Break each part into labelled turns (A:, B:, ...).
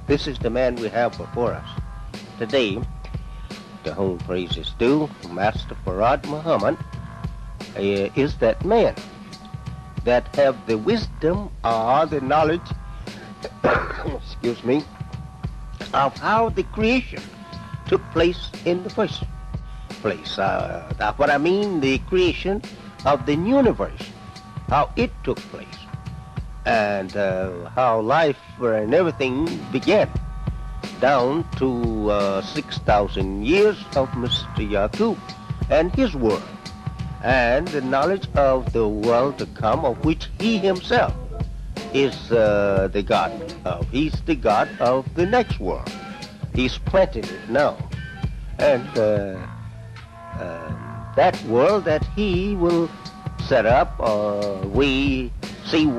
A: This is the man we have before us. Today, to whom praise is due, Master Farad Muhammad is that man that have the wisdom or the knowledge, excuse me, of how the creation took place in the first place. What I mean, the creation of the universe, how it took place, and how life and everything began, down to 6,000 years of Mr. Yaqub and his world, and the knowledge of the world to come, of which he himself is the God of. He's the God of the next world. He's planted it now. And that world that he will set up, we see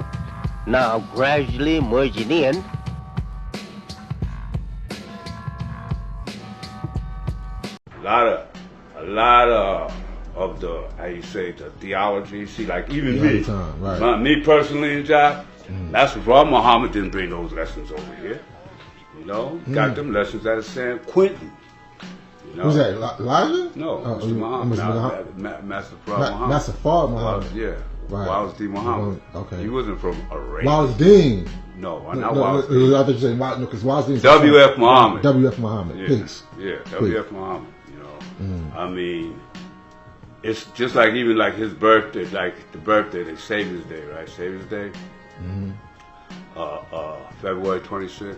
A: now gradually merging in.
B: A lot of the, how you say, the theology. See, like even me, me personally, Jack, Master Farad Muhammad didn't bring those lessons over here. You know, got them lessons at San Quentin. You know?
C: Who's that, Elijah?
B: No, Mr. Muhammad. Master Farad Muhammad.
C: Master Farad Muhammad.
B: Yeah. Right. Wallace D. Muhammad.
C: Okay.
B: He wasn't from Arabia.
C: Wallace Dean.
B: No, not Wallace
C: Dean. I thought you said because Wallace Dean.
B: W.F. Muhammad.
C: W.F. Muhammad.
B: Yeah.
C: Peace.
B: Yeah, W.F. Muhammad. You know, I mean, it's just like even like his birthday, like the birthday, they Savior's Day, right? Savior's Day. February 26th.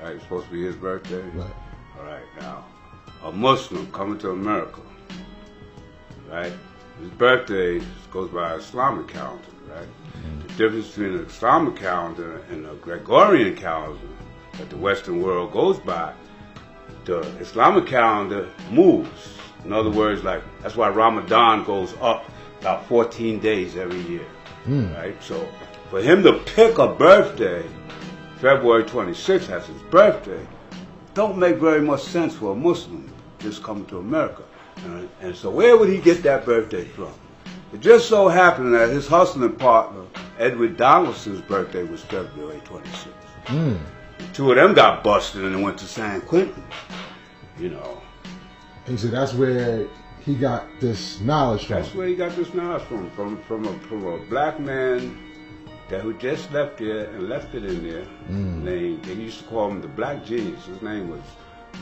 B: Right, it's supposed to be his birthday.
C: Right.
B: All right, now a Muslim coming to America, right? His birthday goes by Islamic calendar, right? The difference between the Islamic calendar and the Gregorian calendar that the Western world goes by, the Islamic calendar moves. In other words, like that's why Ramadan goes up about 14 days every year, right? So for him to pick a birthday, February 26th as his birthday, don't make very much sense for a Muslim just coming to America. And so where would he get that birthday from? It just so happened that his hustling partner, Edward Donaldson's birthday was February 26th. The two of them got busted and went to San Quentin, you know.
C: And so that's where he got this knowledge from.
B: That's where he got this knowledge from a black man that who just left there and left it in there. Named, they used to call him the Black Genius. His name was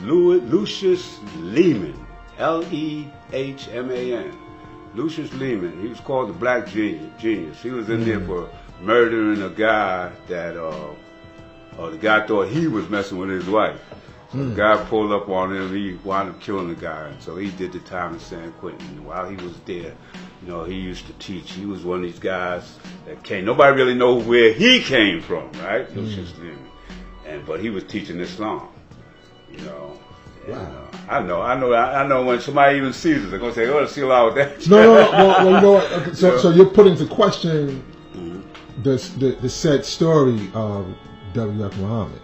B: Lucius Lehman. Lehman. Lucius Lehman. He was called the Black Genius. He was in there for murdering a guy that the guy thought he was messing with his wife. So the guy pulled up on him. He wound up killing the guy. And so he did the time in San Quentin. And while he was there, you know, he used to teach. He was one of these guys that came. Nobody really knows where he came from, right? Lucius Lehman. But he was teaching Islam, you know.
C: Wow.
B: I know. When somebody even sees it, they're gonna say, "Oh, see a lot with that."
C: No. You know what? Okay, so you're putting into question the said story of W.F. Muhammad,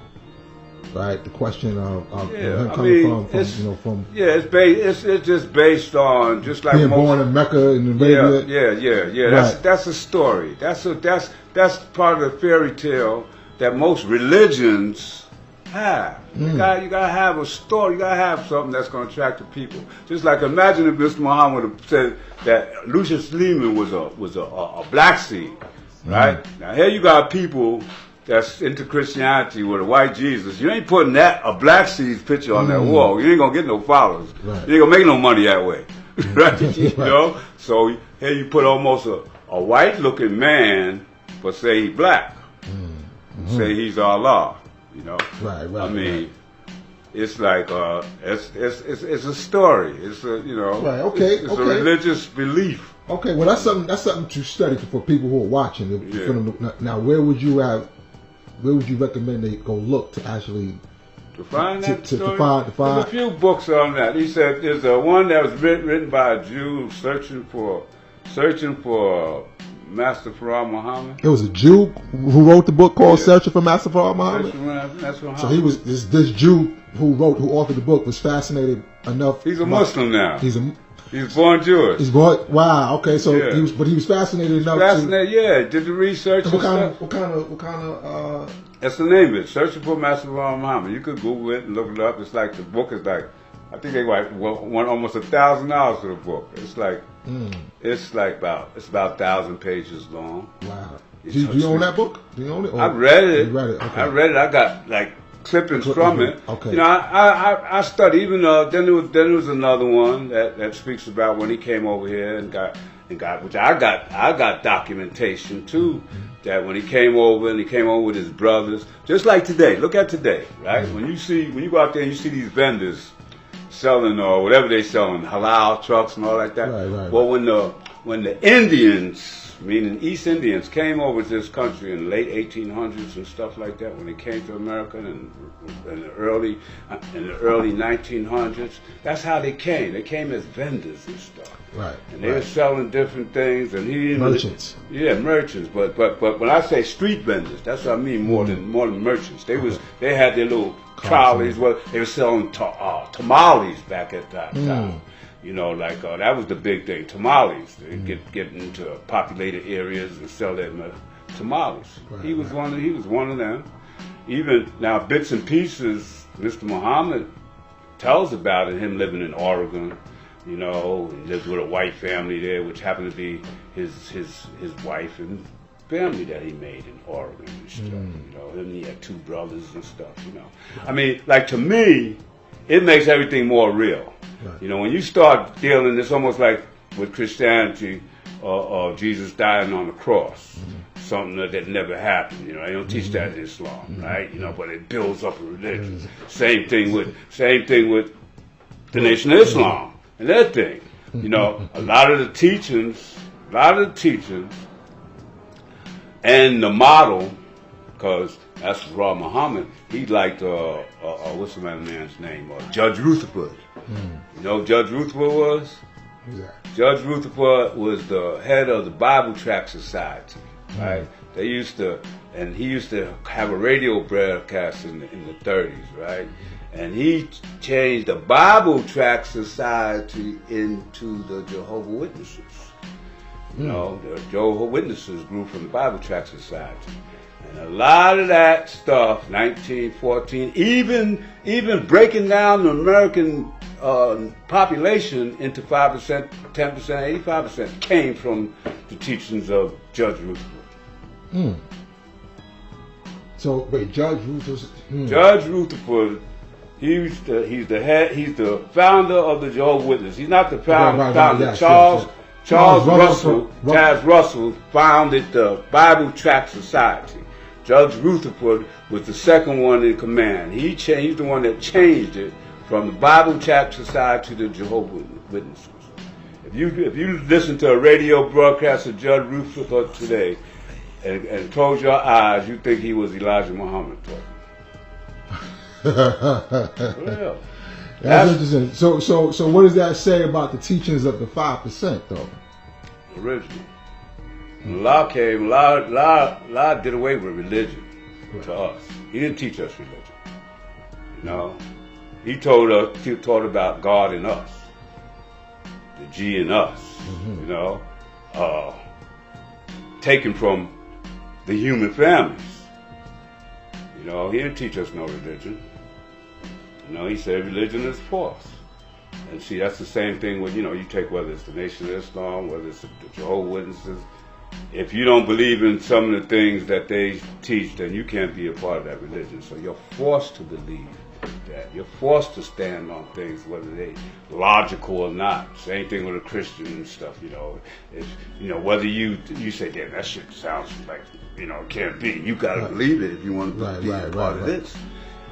C: right? The question of him coming from
B: it's just based on just like
C: being born in Mecca and Arabia.
B: Yeah. Right. That's a story. That's part of the fairy tale that most religions have. You gotta have a story. You gotta have something that's gonna attract the people. Just like imagine if Mr. Muhammad had said that Lucius Lehman was a black seed, right? Now here you got people that's into Christianity with a white Jesus. You ain't putting a black seed's picture on that wall. You ain't gonna get no followers. Right. You ain't gonna make no money that way, right? You know. So here you put almost a white looking man, but say he's black. Say he's Allah. You know,
C: right.
B: I mean, it's like it's a story. It's a
C: right. Okay,
B: it's a religious belief.
C: Okay, well that's something to study for people who are watching. Now, where would you recommend they go look to actually
B: to find that story? There's a few books on that. He said there's one that was written by a Jew searching for Master Farad Muhammad.
C: It was a Jew who wrote the book called Searching for Master Farad Muhammad. So he was this Jew who authored the book was fascinated enough.
B: He's a Muslim now. He was born Jewish.
C: He's born. Wow. Okay. So
B: Yeah.
C: he was fascinated enough.
B: Fascinated. Yeah. Did the research.
C: What kind of?
B: That's the name of it. Searching for Master Muhammad. You could Google it and look it up. It's like the book is like, I think they won almost $1,000 for the book. It's like it's about 1,000 pages long.
C: Wow. Do you own that book? Do you own it?
B: I read it.
C: You read it. Okay.
B: I read it. I got like clippings from it.
C: Okay.
B: You know, I studied. Even then there was another one that speaks about when he came over here and got which I got documentation too. That when he came over with his brothers, just like today. Look at today, right? When you go out there and you see these vendors selling or whatever they selling, halal trucks and all like that.
C: Right.
B: Well, when the Indians, meaning East Indians, came over to this country in the late 1800s and stuff like that, when they came to America in the early 1900s, that's how they came. They came as vendors and stuff.
C: Right.
B: And they were selling different things, and
C: merchants.
B: Yeah, merchants. But when I say street vendors, that's what I mean. More than merchants. They had their little trolleys. Well, they were selling tamales back at that time. You know, like that was the big thing. Tamales. They get into populated areas and sell their tamales.
C: Right,
B: He was one of them. Even now, bits and pieces. Mr. Muhammad tells about it. Him living in Oregon. You know, he lived with a white family there, which happened to be his wife and family that he made in Oregon and stuff. You know, and he had 2 brothers and stuff. You know, I mean, like to me, it makes everything more real.
C: Right.
B: You know, when you start dealing, it's almost like with Christianity or Jesus dying on the cross. Something that never happened. You know, they don't teach that in Islam, right? You know, but it builds up a religion. Same thing with the Nation of Islam. And that thing, you know, a lot of the teachings, and the model, because that's Raw Muhammad, he liked, what's the man's name? Judge Rutherford. You know who Judge Rutherford was?
C: Yeah.
B: Judge Rutherford was the head of the Bible Tract Society, right? He used to have a radio broadcast in the 30s, right? And he changed the Bible Tract Society into the Jehovah's Witnesses. You know, the Jehovah's Witnesses grew from the Bible Tract Society. And a lot of that stuff, 1914, even breaking down the American population into 5%, 10%, 85%, came from the teachings of Judge Rutherford.
C: So, wait, Judge Rutherford.
B: Judge Rutherford. He's the founder of the Jehovah's Witnesses. He's not the founder.
C: Yes,
B: Charles Russell founded the Bible Tract Society. Judge Rutherford was the second one in command. He's the one that changed it from the Bible Tract Society to the Jehovah's Witnesses. If you listen to a radio broadcast of Judge Rutherford today and close your eyes, you think he was Elijah Muhammad talking. Well,
C: that's interesting. So what does that say about the teachings of the 5% though?
B: Original. When Allah came, Allah did away with religion to us. He didn't teach us religion. You know, he taught about God in us, the G in us. You know, taken from the human families. You know, he didn't teach us no religion. You know, he said religion is false. And see, that's the same thing with, you know, you take whether it's the Nation of Islam, whether it's the Jehovah's Witnesses. If you don't believe in some of the things that they teach, then you can't be a part of that religion. So you're forced to believe that. You're forced to stand on things, whether they logical or not. Same thing with a Christian and stuff, you know. If, you know, whether you say, damn, that shit sounds like, you know, it can't be. You got to believe it if you want to be a part of this.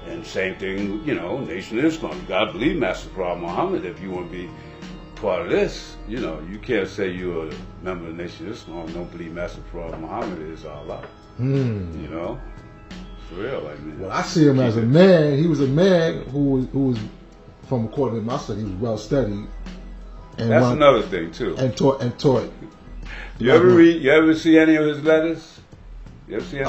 B: And same thing, you know, Nation of Islam. You got to believe Master Prophet Muhammad if you want to be part of this. You know, you can't say you're a member of the Nation of Islam and don't believe Master Prophet Muhammad is Allah. You know, for real. I mean,
C: well, I see him as a man. He was a man who was from, according to my study, he was well studied. And
B: that's another thing too.
C: And taught.
B: You ever see any of his letters? You ever see any?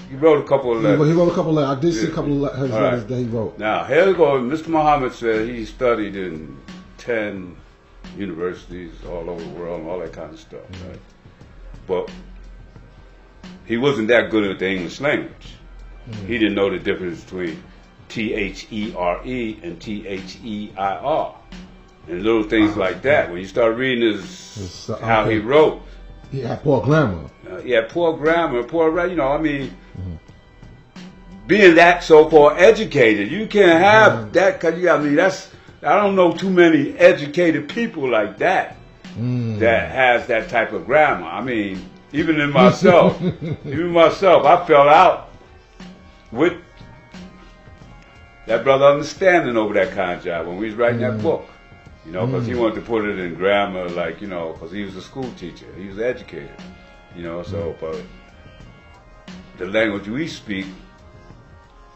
B: He wrote a couple of letters.
C: He wrote a couple of letters. I did see a couple of his letters that he wrote.
B: Now, here we go. Mr. Muhammad said he studied in 10 universities all over the world and all that kind of stuff, right? But he wasn't that good at the English language. He didn't know the difference between T-H-E-R-E and T-H-E-I-R. And little things like that. When you start reading how he wrote.
C: He had poor grammar.
B: Poor grammar, being that so-called educated, you can't have that, because I don't know too many educated people like that that has that type of grammar. I mean, even in myself, I fell out with that brother understanding over that kind of job when we was writing that book, because he wanted to put it in grammar, like, because he was a school teacher, he was educated, so, but the language we speak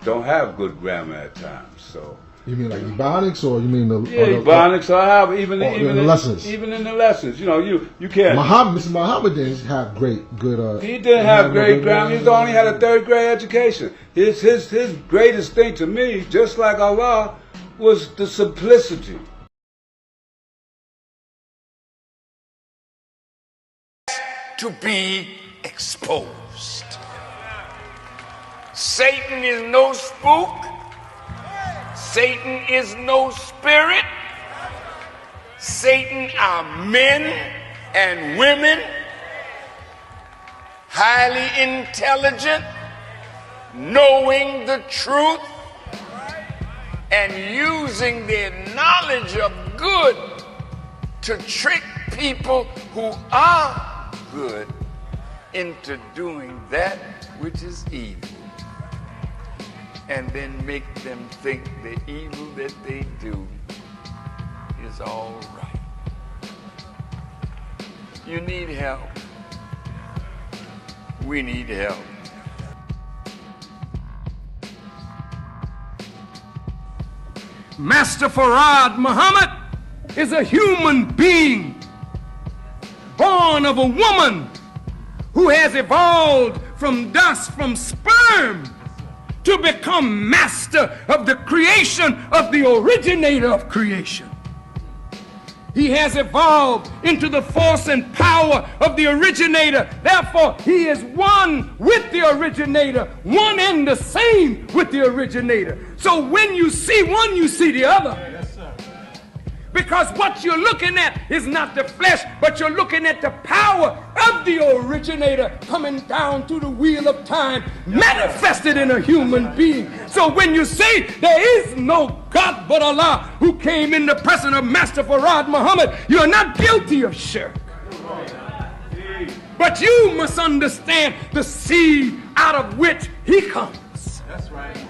B: don't have good grammar at times, so.
C: You mean like Ebonics, or you mean the
B: Ebonics? I have even
C: in the lessons.
B: Even in the lessons, you can't.
C: Mr. Mohammedans have good.
B: He didn't have great grammar. He only had a third grade education. His greatest thing to me, just like Allah, was the simplicity.
D: To be exposed. Satan is no spook. Satan is no spirit. Satan are men and women, highly intelligent, knowing the truth, and using their knowledge of good to trick people who are good into doing that which is evil, and then make them think the evil that they do is all right. You need help. We need help.
E: Master Farad Muhammad is a human being born of a woman who has evolved from dust, from sperm, to become master of the creation of the originator of creation. He has evolved into the force and power of the originator. Therefore, he is one with the originator, one and the same with the originator. So when you see one, you see the other. Because what you're looking at is not the flesh, but you're looking at the power of the originator coming down through the wheel of time, manifested in a human being. So when you say there is no God but Allah who came in the person of Master Farad Muhammad, you're not guilty of shirk. But you must understand the seed out of which he comes. That's right.